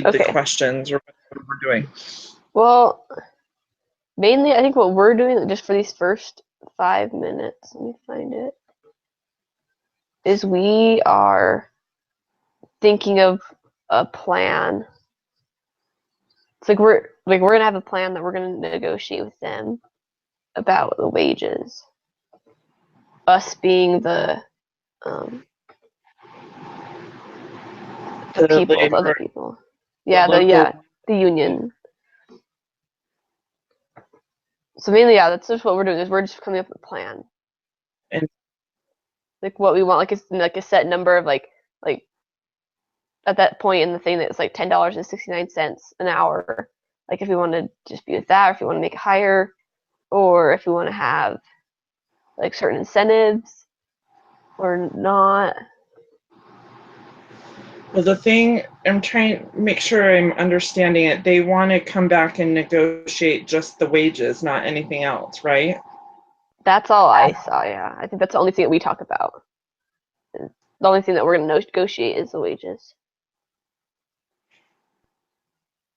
the Okay. questions or what we're doing. Well, mainly, I think what we're doing just for these first 5 minutes, let me find it, is we are thinking of a plan. It's like we're gonna have a plan that we're gonna negotiate with them about the wages. Us being um, the people, the other people. Yeah, the union. So mainly, yeah, that's just what we're doing. Is we're just coming up with a plan, And like what we want, like it's like a set number of like at that point in the thing that's like $10.69 an hour. Like if we want to just be with that, or if we want to make it higher, or if we want to have like certain incentives or not. well, the thing I'm trying to make sure I'm understanding it, they want to come back and negotiate just the wages, not anything else, right? That's all I saw. Yeah, I think that's the only thing that we talk about. The only thing that we're going to negotiate is the wages.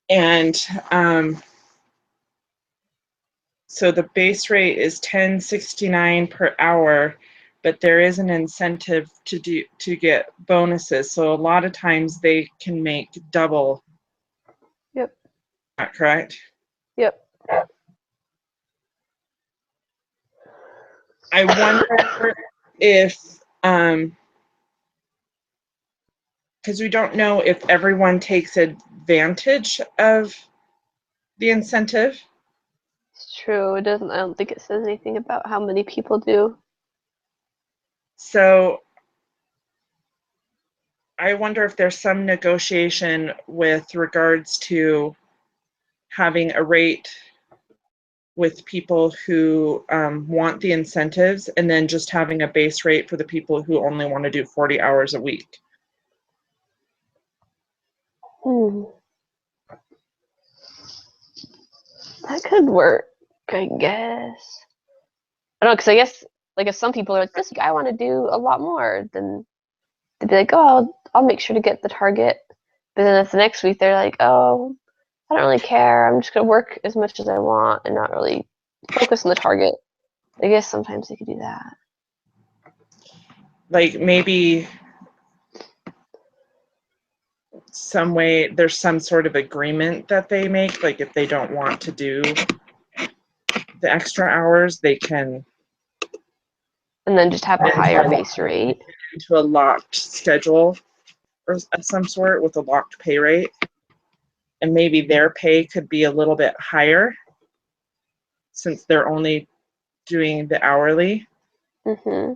And so the base rate is $10.69 per hour, but there is an incentive to get bonuses. So a lot of times they can make double. Yep. Correct? Yep. I wonder if because we don't know if everyone takes advantage of the incentive. It's true. It doesn't. I don't think it says anything about how many people do. So I wonder if there's some negotiation with regards to having a rate with people who want the incentives, and then just having a base rate for the people who only want to do 40 hours a week. That could work, I guess. I don't know, because I guess like if some people are like, this guy want to do a lot more, then they'd be like, oh, I'll make sure to get the target. But then if the next week they're like, oh, I don't really care. I'm just gonna work as much as I want and not really focus on the target. I guess sometimes they could do that. Like maybe some way there's some sort of agreement that they make, like if they don't want to do the extra hours, they can, and then just have a higher base rate. Into a locked schedule or of some sort with a locked pay rate, and maybe their pay could be a little bit higher since they're only doing the hourly. Mm-hmm.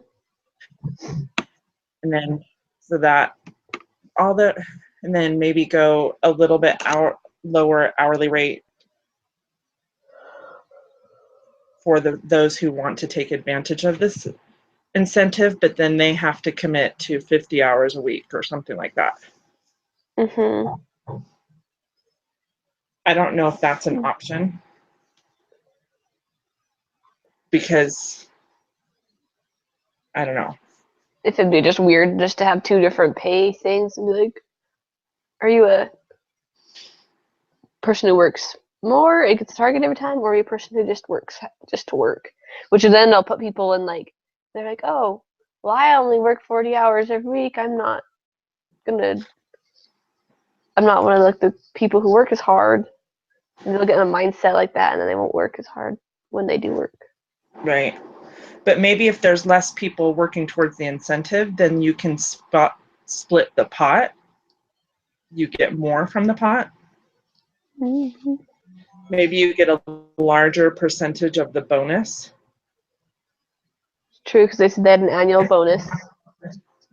And then so that all the, and then maybe go a little bit lower hourly rate for those who want to take advantage of this incentive, but then they have to commit to 50 hours a week or something like that. Mm-hmm. I don't know if that's an option, because I don't know. If it'd be just weird just to have two different pay things and be like, are you a person who works more and gets a target every time, or are you a person who just works just to work? Which then they'll put people in like, they're like, oh, well, I only work 40 hours every week. I'm not one of like the people who work as hard. And they'll get in a mindset like that, and then they won't work as hard when they do work. Right. But maybe if there's less people working towards the incentive, then you can split the pot. You get more from the pot. Mm-hmm. Maybe you get a larger percentage of the bonus. True, because they said they had an annual bonus.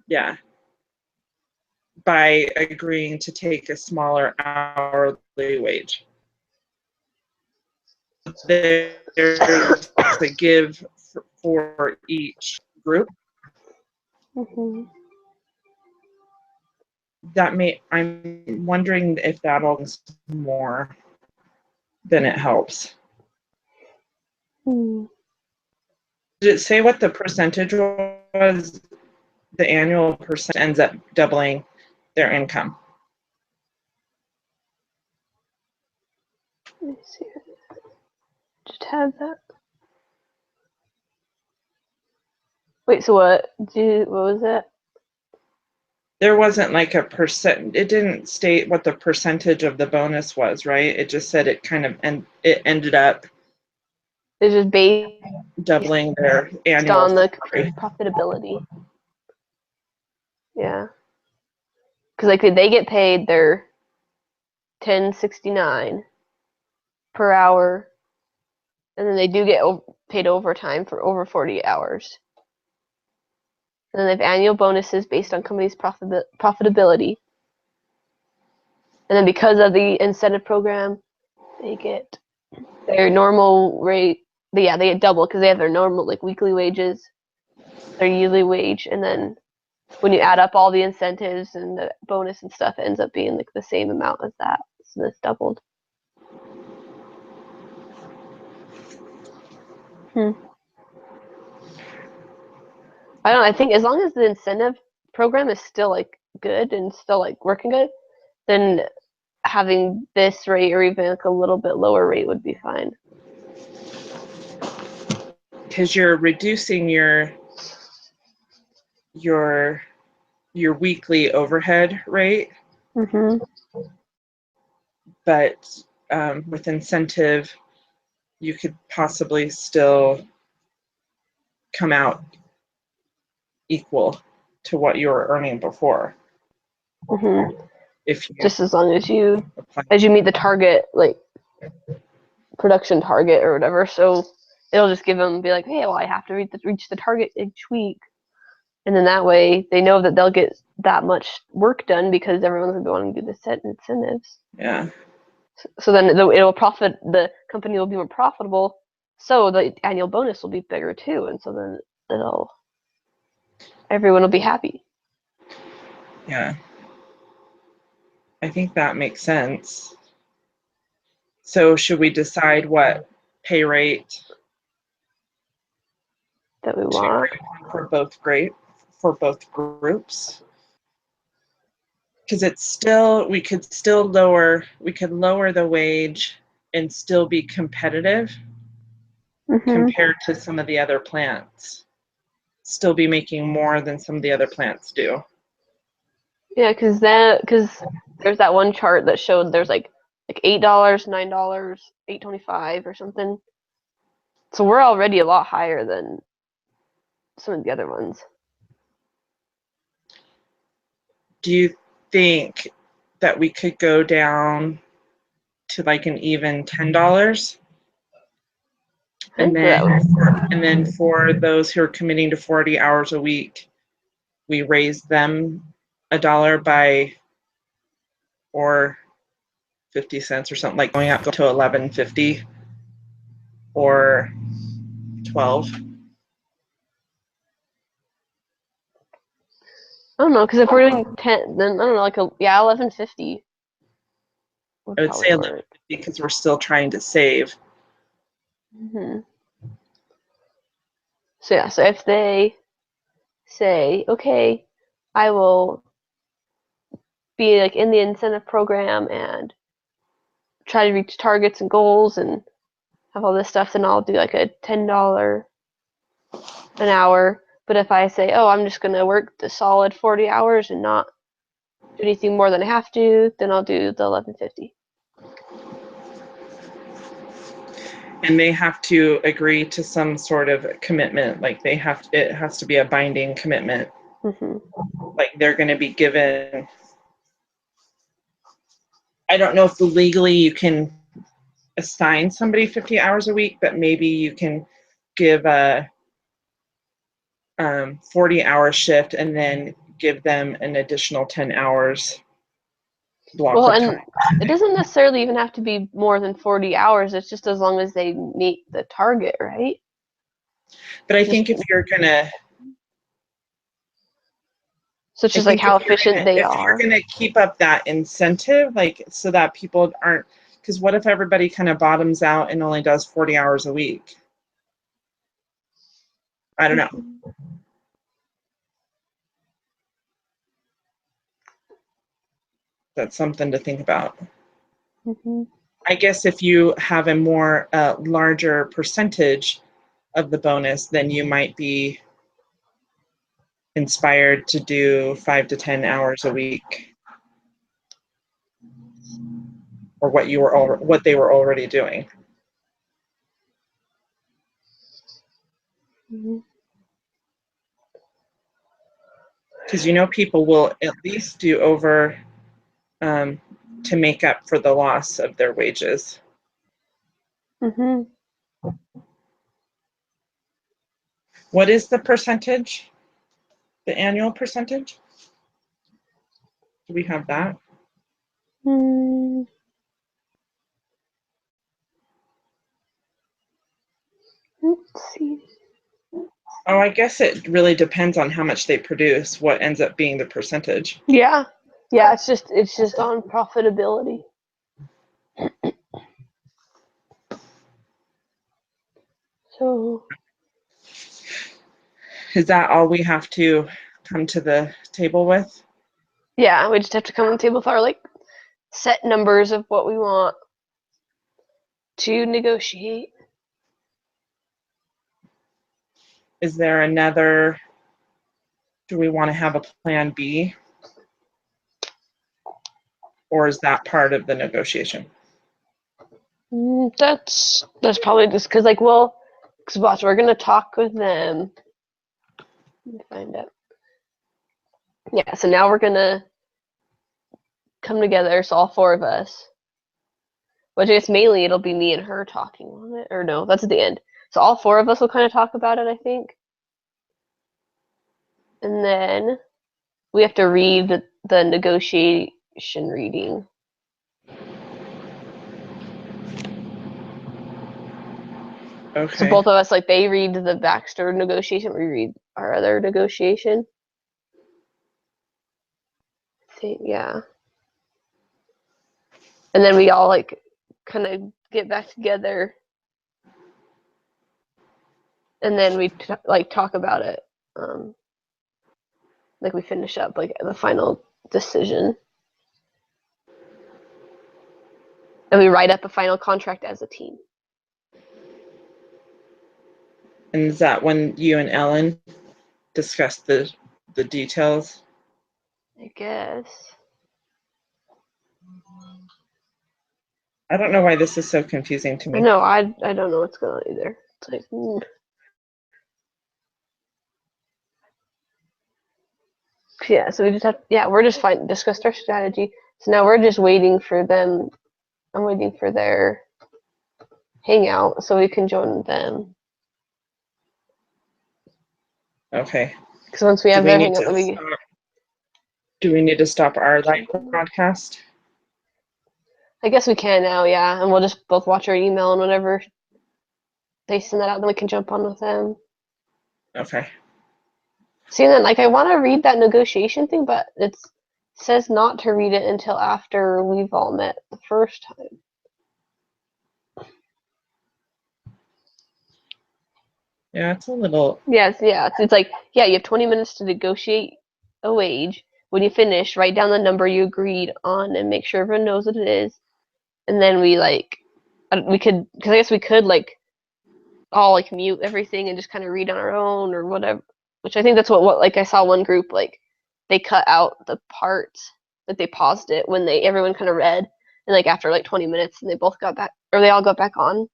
Yeah. By agreeing to take a smaller hourly wage. There's a give for each group. Mm-hmm. I'm wondering if that'll more than it helps. Mm. Did it say what the percentage was? The annual percent ends up doubling their income. Let me see. Just had that. Wait, so what was it? There wasn't like a percent. It didn't state what the percentage of the bonus was, right? It just said it kind of, and it ended up It's just based doubling their annual on the salary. profitability. Yeah. Because like they get paid their $10.69 per hour, and then they do get paid overtime for over 40 hours. And then they have annual bonuses based on company's profitability. And then because of the incentive program, they get their normal rate. They get double because they have their normal like weekly wages, their yearly wage, and then when you add up all the incentives and the bonus and stuff, it ends up being like the same amount as that. So that's doubled. I don't know, I think as long as the incentive program is still like good and still like working good, then having this rate or even like a little bit lower rate would be fine. Because you're reducing your weekly overhead rate, but with incentive, you could possibly still come out equal to what you were earning before. If you Just as long as you apply. meet the target, like production target or whatever. So it'll just give them, be like, hey, well, I have to reach the target each week. And then that way they know that they'll get that much work done because everyone's going to be wanting to do the set incentives. Yeah. So then it'll profit, the company will be more profitable. So the annual bonus will be bigger too. And so then everyone will be happy. Yeah. I think that makes sense. So should we decide what pay rate that we want for both groups? Because it's still, we could lower the wage and still be competitive compared to some of the other plants. Still be making more than some of the other plants do. Yeah, because there's that one chart that showed there's like $8, $9, $8.25 or something. So we're already a lot higher than some of the other ones. Do you think that we could go down to like an even $10? And then for those who are committing to 40 hours a week, we raise them $1 by or 50 cents or something, like going up to $11.50 or 12. I don't know, because if we're doing 10, then I don't know, like $11.50. I would say $11.50 because we're still trying to save. So yeah, so if they say, okay, I will be like in the incentive program and try to reach targets and goals and have all this stuff, then I'll do like a $10 an hour. But if I say, oh, I'm just gonna work the solid 40 hours and not do anything more than I have to, then I'll do the $11.50. And they have to agree to some sort of commitment, like it has to be a binding commitment. Like they're going to be given, I don't know if legally you can assign somebody 50 hours a week, but maybe you can give a 40-hour shift and then give them an additional 10 hours block of time. It doesn't necessarily even have to be more than 40 hours. It's just as long as they meet the target, right? But I think if you're going to, so it's just like how efficient they are. If you're going to keep up that incentive, like so that people aren't, because what if everybody kind of bottoms out and only does 40 hours a week? I don't know. That's something to think about. I guess if you have a more larger percentage of the bonus, then you might be inspired to do 5 to 10 hours a week, or what they were already doing. Because people will at least do over to make up for the loss of their wages. Mm-hmm. What is the percentage? The annual percentage? Do we have that? Let's see. Oh, I guess it really depends on how much they produce, what ends up being the percentage. Yeah. Yeah, it's just on profitability. So Is that all we have to come to the table with? yeah, we just have to come to the table with our like set numbers of what we want to negotiate. Is there another, do we want to have a plan B? Or is that part of the negotiation? That's probably just because because we're gonna talk with them. Let me find out. Yeah, so now we're gonna come together, so all four of us. Which I guess mainly it'll be me and her talking on it, or no, that's at the end. So all four of us will kind of talk about it, I think. And then we have to read the negotiation reading. Okay. So both of us, like, they read the Baxter negotiation, we read our other negotiation. I think, yeah. And then we all, like, kind of get back together. And then we, talk about it. Like, we finish up, like, the final decision. And we write up a final contract as a team. And is that when you and Ellen discuss the details? I guess. I don't know why this is so confusing to me. No, I don't know what's going on either. It's like, yeah, so we just we're just discussed our strategy. So now we're just waiting for them. I'm waiting for their hangout so we can join them. Okay. Because once we have their hangout, do we need to stop our live broadcast? I guess we can now, yeah. And we'll just both watch our email, and whenever they send that out, then we can jump on with them. Okay. See, then, like, I want to read that negotiation thing, but it says not to read it until after we've all met the first time. Yeah, it's a little. Yes, yeah. It's like, yeah, you have 20 minutes to negotiate a wage. When you finish, write down the number you agreed on and make sure everyone knows what it is. And then we could, because I guess we could all mute everything and just kind of read on our own or whatever. Which I think that's what like I saw one group, like, they cut out the parts, like they paused it when everyone kind of read, and like after like 20 minutes, and they both got back, or they all got back on.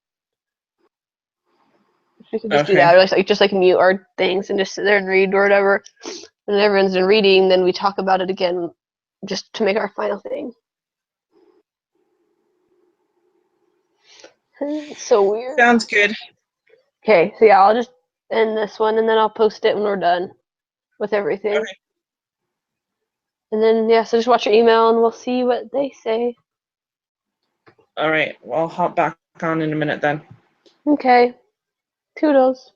We could just do that, or just mute our things and just sit there and read or whatever. When everyone's done reading, then we talk about it again, just to make our final thing. It's so weird. Sounds good. Okay, so yeah, I'll just end this one, and then I'll post it when we're done with everything. Okay. And then, yeah, so just watch your email, and we'll see what they say. All right. Well, I'll hop back on in a minute then. Okay. Toodles.